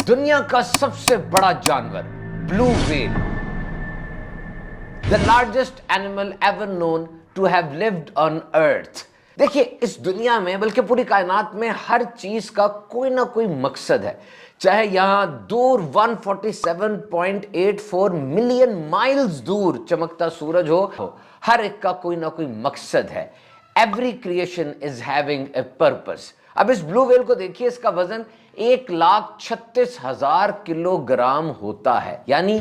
दुनिया का सबसे बड़ा जानवर blue whale, the largest animal ever known to have lived on Earth. देखिए, इस दुनिया में बल्कि पूरी कायनात में हर चीज का कोई ना कोई मकसद है। चाहे यहां दूर 147.84 मिलियन माइल्स दूर चमकता सूरज हो, हर एक का कोई ना कोई मकसद है। Every creation is having a purpose. अब इस ब्लू व्हेल को देखिए, इसका वजन 1,36,000 किलोग्राम होता है, यानी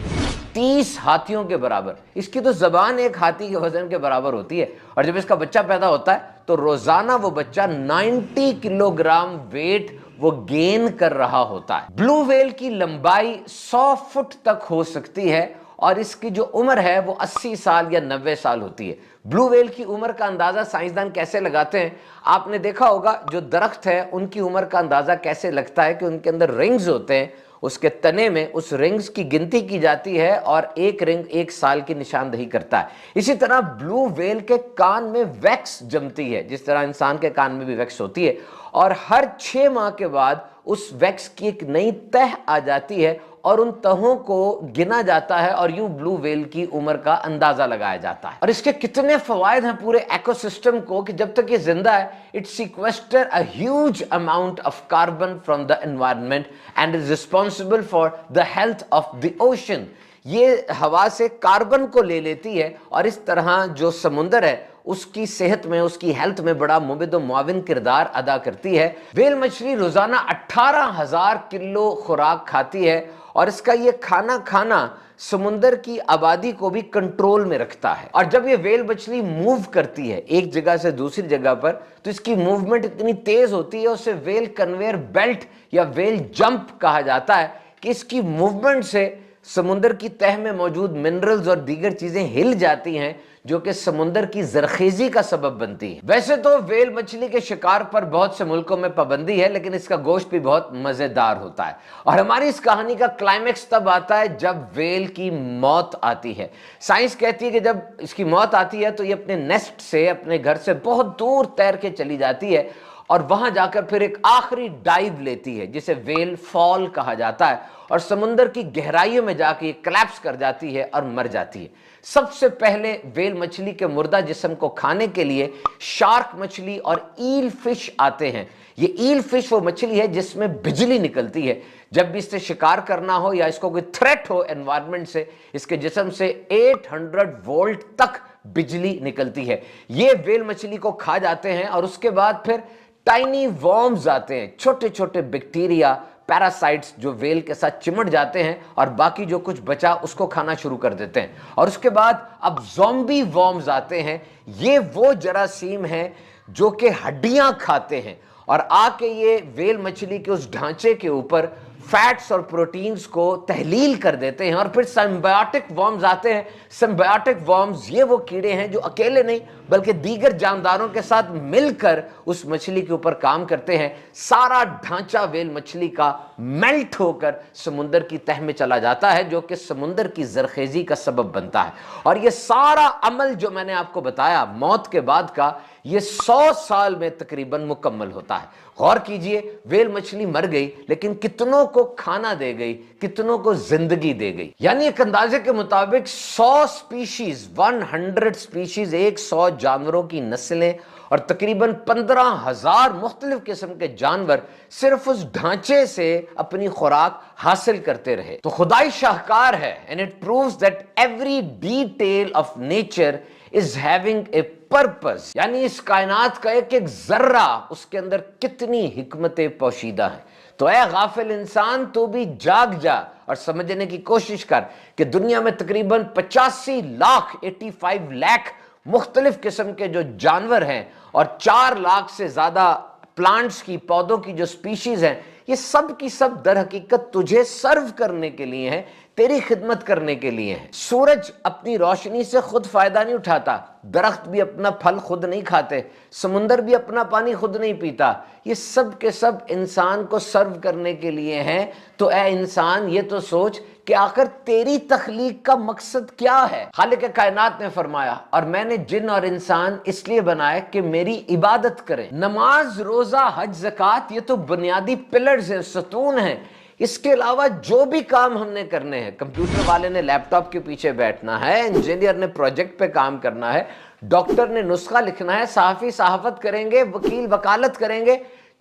30 हाथियों के बराबर। इसकी तो जबान एक हाथी के वजन के बराबर होती है, और जब इसका बच्चा पैदा होता है तो रोजाना वो बच्चा 90 किलोग्राम वेट वो गेन कर रहा होता है। ब्लू व्हेल की लंबाई 100 फुट तक हो सकती है, और इसकी जो उम्र है वो 80 साल या 90 साल होती है। ब्लू व्हेल की उम्र का अंदाजा साइंसदान कैसे लगाते हैं? आपने देखा होगा, जो दरख्त है उनकी उम्र का अंदाजा कैसे लगता है कि उनके अंदर रिंग्स होते हैं, उसके तने में उस रिंग्स की गिनती की जाती है और एक रिंग 1 साल की निशानदेही करता है। इसी तरह ब्लू व्हेल के कान में वैक्स जमती है, जिस तरह इंसान के कान में भी वैक्स होती है, और हर 6 माह के बाद उस वैक्स की एक नई तह आ जाती है और उन तहों को गिना जाता है, और यूं ब्लू व्हेल की उम्र का अंदाजा लगाया जाता है। और इसके कितने फवायद हैं पूरे इकोसिस्टम को कि जब तक ये जिंदा है, it sequester a huge amount of carbon from the environment and is responsible for the health of the ocean. ये हवा से कार्बन को ले लेती है, और इस तरह जो समुंदर है उसकी सेहत में, उसकी हेल्थ में बड़ा मुबिद मुआविन किरदार अदा करती है। व्हेल मछली रोजाना 18,000 किलो खुराक खाती है, और इसका ये खाना समुंदर की आबादी को भी कंट्रोल में रखता है। और जब ये व्हेल मछली मूव करती है एक जगह से दूसरी जगह पर, तो इसकी मूवमेंट इतनी तेज होती है, उसे व्हेल कन्वेयर बेल्ट या व्हेल जंप कहा जाता है कि इसकी मूवमेंट से समुंदर की तह में मौजूद मिनरल्स और दीगर चीजें हिल जाती हैं, जो कि समुंदर की जरखेजी का सबब बनती है। वैसे तो व्हेल मछली के शिकार पर बहुत से मुल्कों में पाबंदी है, लेकिन इसका गोश्त भी बहुत मजेदार होता है। और हमारी इस कहानी का क्लाइमेक्स तब आता है जब व्हेल की मौत आती है। साइंस कहती है कि जब इसकी मौत आती है तो ये अपने नेस्ट से, अपने घर से बहुत दूर तैर के चली जाती है, और वहां जाकर फिर एक आखिरी डाइव लेती है, जिसे व्हेल फॉल कहा जाता है, और समुंदर की गहराइयों में जाके ये कोलैप्स कर जाती है और मर जाती है। सबसे पहले व्हेल मछली के मुर्दा जिस्म को खाने के लिए शार्क मछली और ईल फिश आते हैं। ये ईल फिश वो मछली है जिसमें बिजली निकलती है। जब भी इससे शिकार करना हो या इसको कोई थ्रेट हो एनवायरनमेंट से, इसके जिस्म से 800 वोल्ट तक बिजली निकलती है। ये व्हेल मछली को खा जाते हैं, और उसके बाद फिर टाइनी वॉर्म्स आते हैं, छोटे छोटे बैक्टीरिया, पैरासाइट्स, जो व्हेल के साथ चिमट जाते हैं और बाकी जो कुछ बचा उसको खाना शुरू कर देते हैं। और उसके बाद अब ज़ॉम्बी वॉर्म्स आते हैं। ये वो जरासीम हैं जो कि हड्डियां खाते हैं, और आके ये व्हेल मछली के उस ढांचे के ऊपर फैट्स और प्रोटीन्स को तहलील कर देते हैं। और फिर सिम्बायोटिक वॉर्म्स आते हैं। सिम्बायोटिक वॉर्म्स ये वो कीड़े हैं जो अकेले नहीं बल्कि दीगर जानदारों के साथ मिलकर उस मछली के ऊपर काम करते हैं। सारा ढांचा व्हेल मछली का मेल्ट होकर समुंदर की तह में चला जाता है, जो कि समुंदर की जरखेजी का सबब बनता है। और ये सारा अमल जो मैंने आपको बताया मौत के बाद का, ये 100 साल में तकरीबन मुकम्मल होता है। गौर कीजिए, व्हेल मछली मर गई, लेकिन कितनों को खाना दे गई, कितनों को जिंदगी दे गई। यानी एक अंदाजे के मुताबिक 100 स्पीशीज, 100 स्पीशीज, 100 जानवरों की नस्लें और तकरीबन 15,000 मुख्तलिफ किस्म के जानवर सिर्फ उस ढांचे से अपनी खुराक हासिल करते रहे। तो खुदाई शाहकार है, and it proves that every detail of nature is having a purpose. यानी इस कायनात का एक एक जर्रा, उसके अंदर कितनी हिकमतें पोशीदा हैं। तो ऐ गाफिल इंसान, तो भी जाग जा और समझने की कोशिश कर कि दुनिया में तकरीबन 85 लाख मुख्तलिफ किस्म के जो जानवर हैं, और 4 लाख से ज्यादा प्लांट्स की, पौधों की जो स्पीशीज हैं, ये सब की सब दर हकीकत तुझे सर्व करने के लिए हैं, तेरी खिदमत करने के लिए है। सूरज अपनी रोशनी से खुद फायदा नहीं उठाता, दरख्त भी अपना फल खुद नहीं खाते, समुंदर भी अपना पानी खुद नहीं पीता। ये सब के सब इंसान को सर्व करने के लिए हैं। तो ए इंसान, ये तो सोच कि आखिर तेरी तख्लीक का मकसद क्या है। खालिक कायनात ने फरमाया, और मैंने जिन और इंसान इसलिए बनाए कि मेरी इबादत करें। नमाज, रोजा, हज, ज़कात, ये तो बुनियादी पिलर्स हैं, सतून हैं। اس کے علاوہ جو بھی کام ہم نے کرنے ہیں، کمپیوٹر والے نے لیپ ٹاپ کے پیچھے بیٹھنا ہے، انجینئر نے پروجیکٹ پہ کام کرنا ہے، ڈاکٹر نے نسخہ لکھنا ہے، صحافی صحافت کریں گے، وکیل وکالت کریں گے،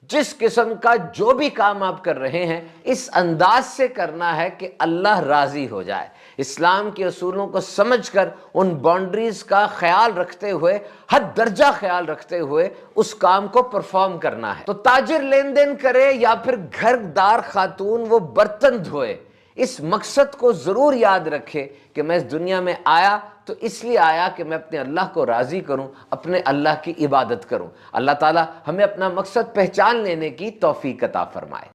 جس قسم کا جو بھی کام آپ کر رہے ہیں اس انداز سے کرنا ہے کہ اللہ راضی ہو جائے، اسلام کے اصولوں کو سمجھ کر ان باؤنڈریز کا خیال رکھتے ہوئے، حد درجہ خیال رکھتے ہوئے اس کام کو پرفارم کرنا ہے۔ تو تاجر لین دین کرے یا پھر گھر دار خاتون وہ برتن دھوئے، اس مقصد کو ضرور یاد رکھے کہ میں اس دنیا میں آیا تو اس لیے آیا کہ میں اپنے اللہ کو راضی کروں، اپنے اللہ کی عبادت کروں۔ اللہ تعالی ہمیں اپنا مقصد پہچان لینے کی توفیق عطا فرمائے۔